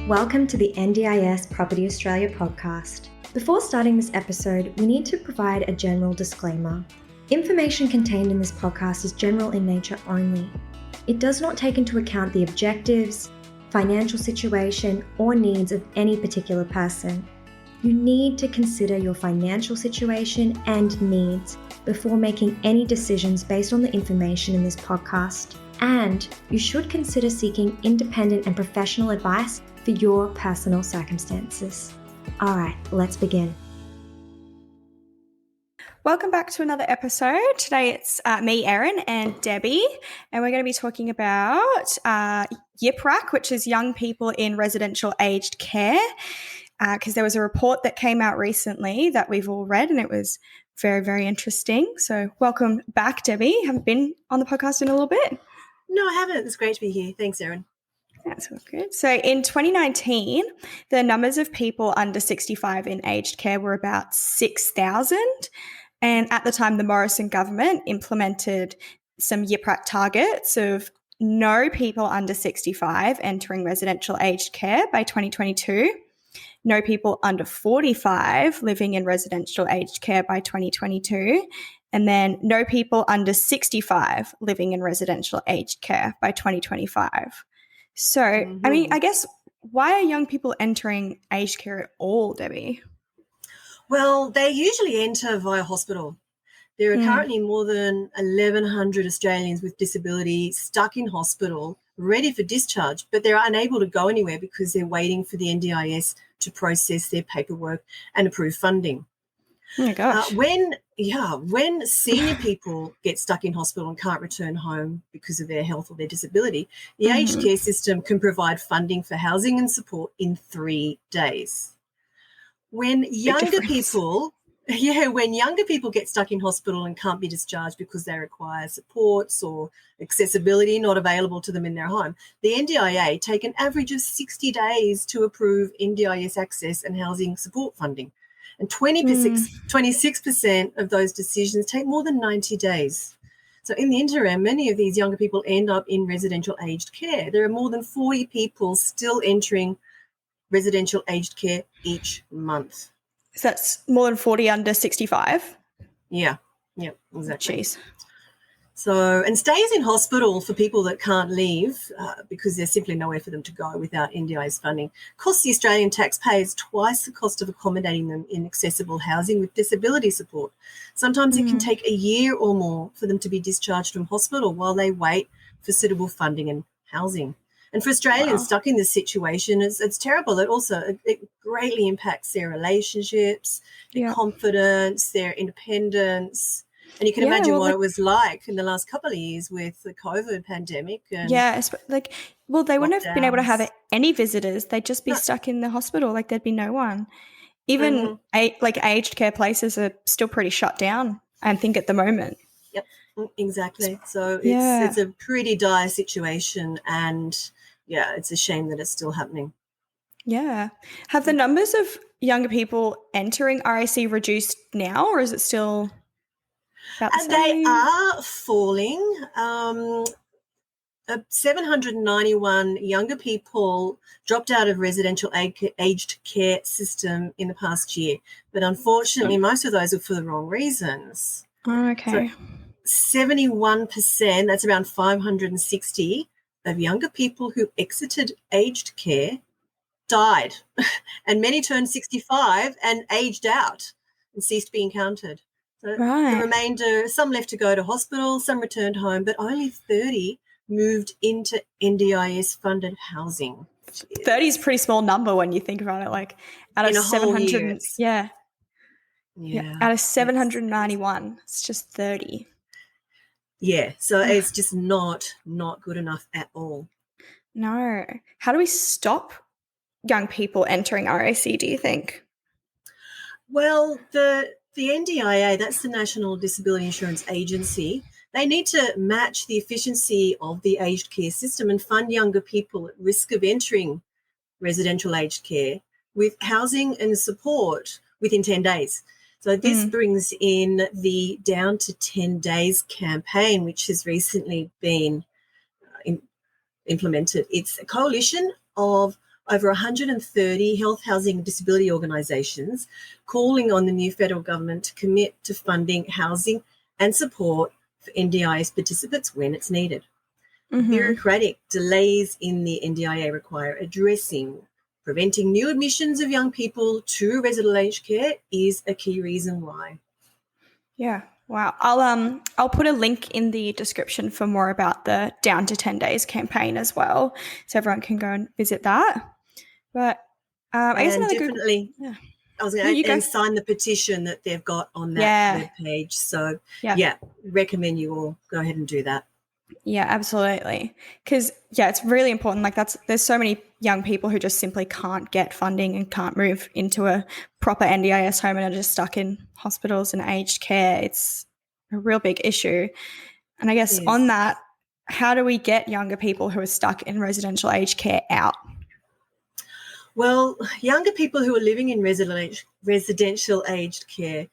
Welcome to the NDIS Property Australia podcast. Before starting this episode, we need to provide a general disclaimer. Information contained in this podcast is general in nature only. It does not take into account the objectives, financial situation, or needs of any particular person. You need to consider your financial situation and needs before making any decisions based on the information in this podcast. And you should consider seeking independent and professional advice for your personal circumstances. All right, let's begin. Welcome back to another episode. Today it's me, Eryn, and Debbie, and we're going to be talking about YPIRAC, which is Young People in Residential Aged Care, because there was a report that came out recently that we've all read, and it was very, very interesting. So welcome back, Debbie. Haven't been on the podcast in a little bit. No, I haven't. It's great to be here. Thanks, Eryn. That's all good. So in 2019, the numbers of people under 65 in aged care were about 6,000. And at the time, the Morrison government implemented some YPIRAC targets of no people under 65 entering residential aged care by 2022, no people under 45 living in residential aged care by 2022, and then no people under 65 living in residential aged care by 2025. So, I mean, I guess, why are young people entering aged care at all, Debbie? Well, they usually enter via hospital. There are currently more than 1,100 Australians with disability stuck in hospital, ready for discharge, but they're unable to go anywhere because they're waiting for the NDIS to process their paperwork and approve funding. Oh my gosh. When senior people get stuck in hospital and can't return home because of their health or their disability, the aged care system can provide funding for housing and support in 3 days. When younger people get stuck in hospital and can't be discharged because they require supports or accessibility not available to them in their home, the NDIA take an average of 60 days to approve NDIS access and housing support funding. And 26% of those decisions take more than 90 days. So in the interim, many of these younger people end up in residential aged care. There are more than 40 people still entering residential aged care each month. So that's more than 40 under 65? Yeah, exactly. Jeez. So, and stays in hospital for people that can't leave because there's simply nowhere for them to go without NDIS funding costs the Australian taxpayers twice the cost of accommodating them in accessible housing with disability support. Sometimes it can take a year or more for them to be discharged from hospital while they wait for suitable funding and housing. And for Australians stuck in this situation, it's terrible. It greatly impacts their relationships, their confidence, their independence. And you can imagine what it was like in the last couple of years with the COVID pandemic. And they wouldn't have been able to have any visitors. They'd just be stuck in the hospital. Like, there'd be no one. Even aged care places are still pretty shut down, I think, at the moment. Yep, exactly. So it's a pretty dire situation, and it's a shame that it's still happening. Yeah. Have the numbers of younger people entering RAC reduced now, or is it still about the same? They are falling. 791 younger people dropped out of residential aged care system in the past year, but unfortunately most of those are for the wrong reasons. Oh, okay. So 71%, that's around 560 of younger people who exited aged care died, and many turned 65 and aged out and ceased being counted. So the remainder, some left to go to hospital, some returned home, but only 30 moved into NDIS-funded housing. 30 is a pretty small number when you think about it, like out of 700. Out of 791, it's just 30. Yeah, so it's just not good enough at all. No. How do we stop young people entering RAC, do you think? Well, the NDIA, that's the National Disability Insurance Agency, they need to match the efficiency of the aged care system and fund younger people at risk of entering residential aged care with housing and support within 10 days. So this brings in the Down to 10 Days campaign, which has recently been implemented. It's a coalition of over 130 health, housing and disability organisations calling on the new federal government to commit to funding housing and support for NDIS participants when it's needed. Bureaucratic delays in the NDIA require addressing. Preventing new admissions of young people to residential aged care is a key reason why. Yeah. Wow. I'll put a link in the description for more about the Down to 10 Days campaign as well, so everyone can go and visit that. But I guess another definitely, good, I was going to sign the petition that they've got on that webpage. So recommend you all go ahead and do that. Yeah, absolutely. Because it's really important. Like there's so many young people who just simply can't get funding and can't move into a proper NDIS home and are just stuck in hospitals and aged care. It's a real big issue. And I guess on that, how do we get younger people who are stuck in residential aged care out? Well, younger people who are living in residential aged care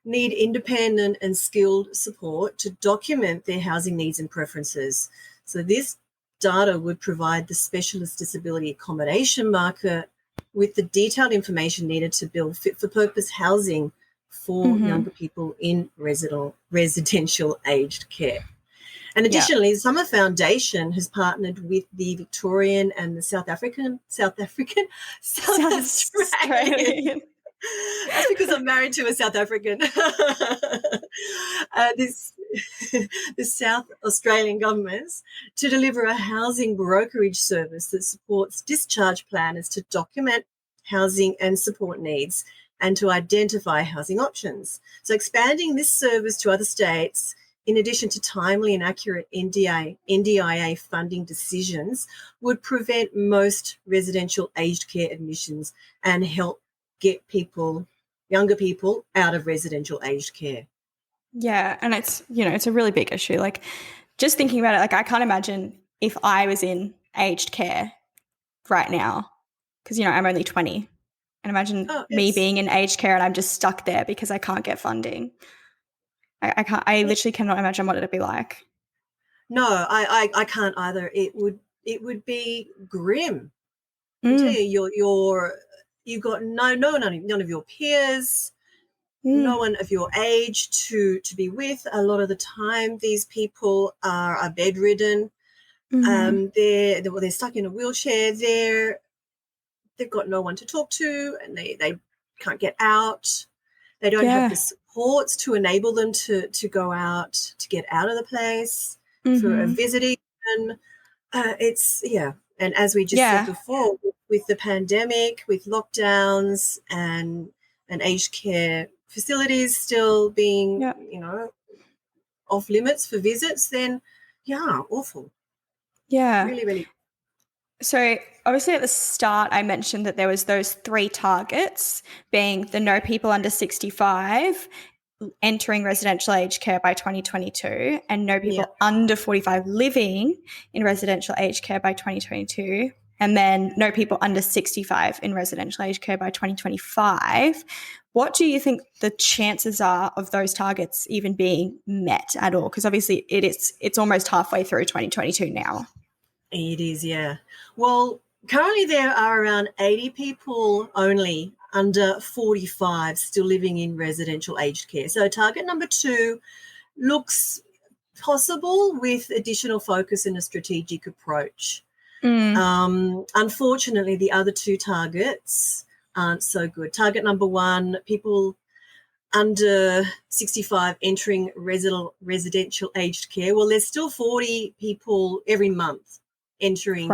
need independent and skilled support to document their housing needs and preferences. So this data would provide the specialist disability accommodation market with the detailed information needed to build fit-for-purpose housing for younger people in residential aged care. And additionally, the Summer Foundation has partnered with the Victorian and the South Australian. That's because I'm married to a South African. The South Australian governments to deliver a housing brokerage service that supports discharge planners to document housing and support needs and to identify housing options. So expanding this service to other states, in addition to timely and accurate NDIA funding decisions, would prevent most residential aged care admissions and help get younger people out of residential aged care. Yeah, and it's a really big issue. Like just thinking about it, like I can't imagine if I was in aged care right now, because I'm only 20, and imagine me being in aged care and I'm just stuck there because I can't get funding. I literally cannot imagine what it'd be like. No, I can't either. It would be grim. I tell you, you've got none of your peers, no one of your age to be with. A lot of the time, these people are bedridden. They're stuck in a wheelchair. They've got no one to talk to, and they can't get out. They don't have the supports to enable them to go out, to get out of the place for a visiting. And and as we just said before, with the pandemic, with lockdowns and aged care facilities still being, off limits for visits, then, awful. Yeah. Really, really. So obviously at the start I mentioned that there was those 3 targets, being the no people under 65 entering residential aged care by 2022 and no people under 45 living in residential aged care by 2022, and then no people under 65 in residential aged care by 2025. What do you think the chances are of those targets even being met at all? Because obviously it's almost halfway through 2022 now. It is, yeah. Well, currently there are around 80 people only under 45 still living in residential aged care. So target number 2 looks possible with additional focus and a strategic approach. Unfortunately, the other 2 targets aren't so good. Target number 1, people under 65 entering residential aged care. Well, there's still 40 people every month entering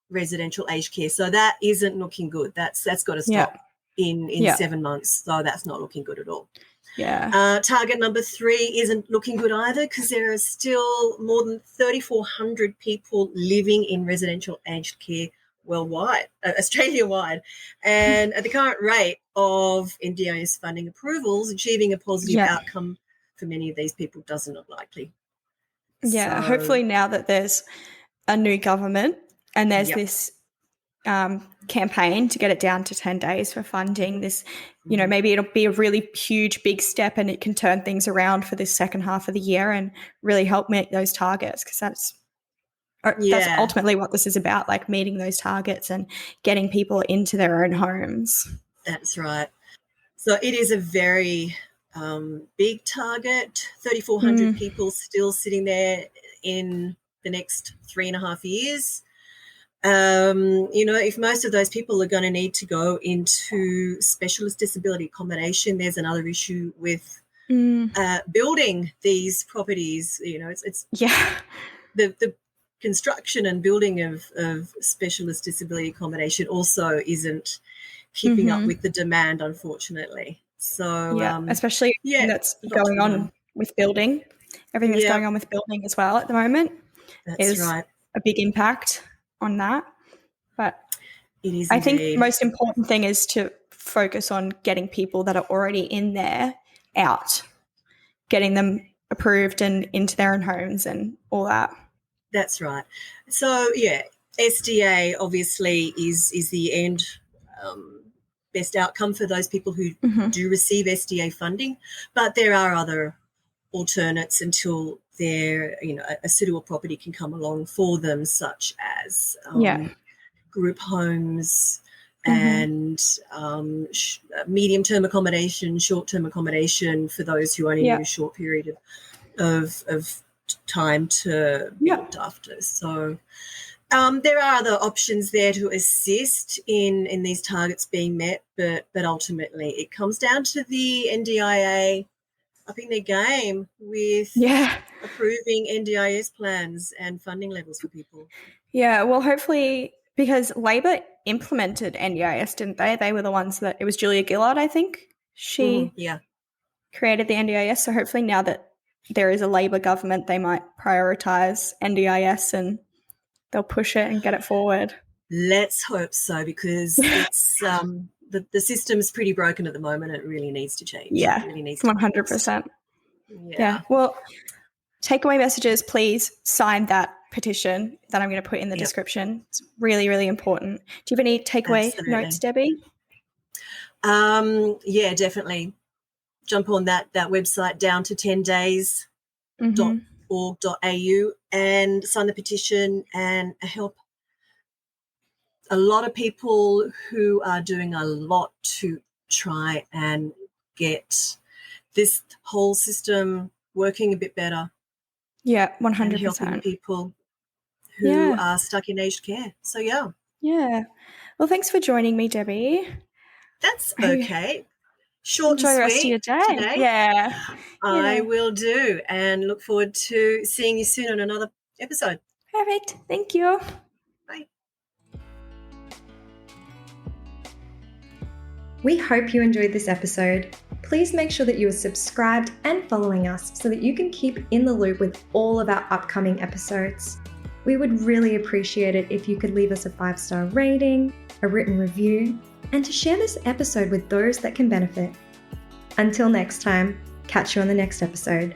residential aged care. So that isn't looking good. That's got to stop in 7 months. So that's not looking good at all. Yeah. Target number 3 isn't looking good either, because there are still more than 3,400 people living in residential aged care worldwide, Australia-wide. And at the current rate of NDIS funding approvals, achieving a positive outcome for many of these people doesn't look likely. Yeah, so hopefully now that there's a new government and there's this campaign to get it down to 10 days for funding, this, maybe it'll be a really huge, big step and it can turn things around for this second half of the year and really help meet those targets, because that's That's ultimately what this is about, like meeting those targets and getting people into their own homes. That's right. So it is a very big target, 3,400 people still sitting there in the next 3.5 years. If most of those people are going to need to go into specialist disability accommodation, there's another issue with building these properties. It's the construction and building of specialist disability accommodation also isn't keeping up with the demand, unfortunately. So especially that's going on with building. Everything that's going on with building as well at the moment is a big impact on that. But it is. I think the most important thing is to focus on getting people that are already in there out, getting them approved and into their own homes and all that. That's right. So SDA obviously is the end best outcome for those people who do receive SDA funding, but there are other alternates until a suitable property can come along for them, such as group homes and medium-term accommodation, short-term accommodation for those who only need a short period of time to be looked after. So there are other options there to assist in these targets being met, but ultimately it comes down to the NDIA upping their game with approving NDIS plans and funding levels for people. Yeah, well, hopefully, because Labor implemented NDIS, didn't they? They were the ones that, it was Julia Gillard, I think. She created the NDIS. So hopefully now that there is a Labor government, they might prioritise NDIS and they'll push it and get it forward. Let's hope so, because it's the system's pretty broken at the moment. It really needs to change. Yeah, it really needs 100%. Yeah. Well, takeaway messages, please sign that petition that I'm going to put in the description. It's really, really important. Do you have any takeaway notes, Debbie? Yeah, definitely. Jump on that website, down to 10days.org.au, and sign the petition and help a lot of people who are doing a lot to try and get this whole system working a bit better. Yeah, 100%. And helping people who are stuck in aged care. So, Yeah. Well, thanks for joining me, Debbie. That's okay. Short Enjoy and the rest of your sweet day. today. Yeah. I will do, and look forward to seeing you soon on another episode. Perfect. Thank you. Bye. We hope you enjoyed this episode. Please make sure that you are subscribed and following us so that you can keep in the loop with all of our upcoming episodes. We would really appreciate it if you could leave us a 5-star rating, a written review, and to share this episode with those that can benefit. Until next time, catch you on the next episode.